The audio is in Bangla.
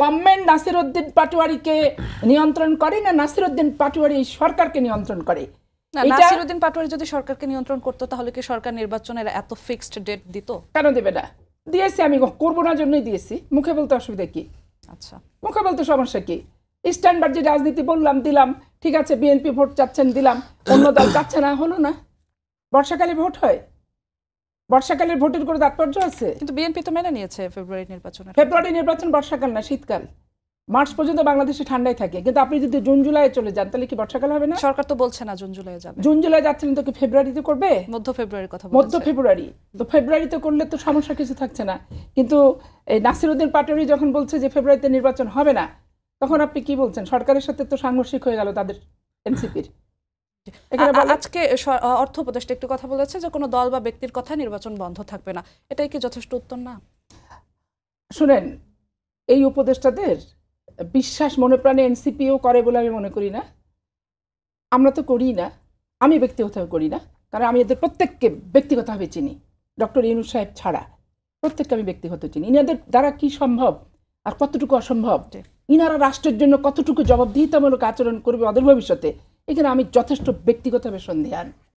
গভর্নমেন্ট নাসিরউদ্দিন পাটোয়ারিকে নিয়ন্ত্রণ করে না নাসিরউদ্দিন পাটোয়ারি সরকারকে নিয়ন্ত্রণ করে? না, নাসিরউদ্দিন পাটোয়ারি যদি সরকারকে নিয়ন্ত্রণ করতো তাহলে কি সরকার নির্বাচনের এত ফিক্সড ডেট দিত? কেন দেবে না? দিয়েছি, আমি করবো না জন্যই দিয়েছি। মুখে বলতে অসুবিধা কি? আচ্ছা, মুখে বলতে সমস্যা কি? স্ট্যান্ডার্ড যে রাজনীতি বললাম দিলাম, ঠিক আছে। বিএনপি ভোট চাচ্ছেন দিলাম, অন্য দল চাচ্ছে না, হলো না। বর্ষাকালে ভোট হয়, বর্ষাকালের ভোটের কোনো তাৎপর্য আছে? কিন্তু বিএনপি তো মেনে নিয়েছে ফেব্রুয়ারি নির্বাচন বর্ষাকাল না শীতকাল, মার্চ পর্যন্ত বাংলাদেশে ঠান্ডায় থাকে। কিন্তু আপনি যদি জুন জুলাই চলে যান তাহলে কি বর্ষাকাল হবে না? সরকার তো বলছে না জুন জুলাই যাবে। জুন জুলাই যাচ্ছেন তো কি ফেব্রুয়ারিতে করবে? মধ্য ফেব্রুয়ারির কথা বলছে। মধ্য ফেব্রুয়ারি তো ফেব্রুয়ারিতে করলে তো সমস্যা কিছু থাকছে না। কিন্তু এই নাসিরউদ্দিন পাটোয়ারি যখন বলছে যে ফেব্রুয়ারিতে নির্বাচন হবে না, তখন আপনি কি বলছেন? সরকারের সাথে তো সাংঘর্ষিক হয়ে গেল তাদের, এনসিপির। আজকে অর্থ উপদেষ্টা একটু কথা বলেছে যে কোনো দল বা ব্যক্তির কথা নির্বাচন বন্ধ থাকবে না, এটাই কি যথেষ্ট উত্তর না? শুনেন, এই উপদেষ্টাদের বিশ্বাস মনে প্রাণে এনসিপিও করে বলে আমি মনে করি না। আমরা তো করি না, আমি ব্যক্তিগতভাবে করি না, কারণ আমি এদের প্রত্যেককে ব্যক্তিগতভাবে চিনি, ডক্টর ইউনূস সাহেব ছাড়া প্রত্যেককে আমি ব্যক্তিগত চিনি। ইনাদের দ্বারা কি সম্ভব আর কতটুকু অসম্ভব, ইনারা রাষ্ট্রের জন্য কতটুকু জবাবদিহিতামূলক আচরণ করবে অদূর ভবিষ্যতে, এখানে আমি যথেষ্ট ব্যক্তিগতভাবে সন্দেহান।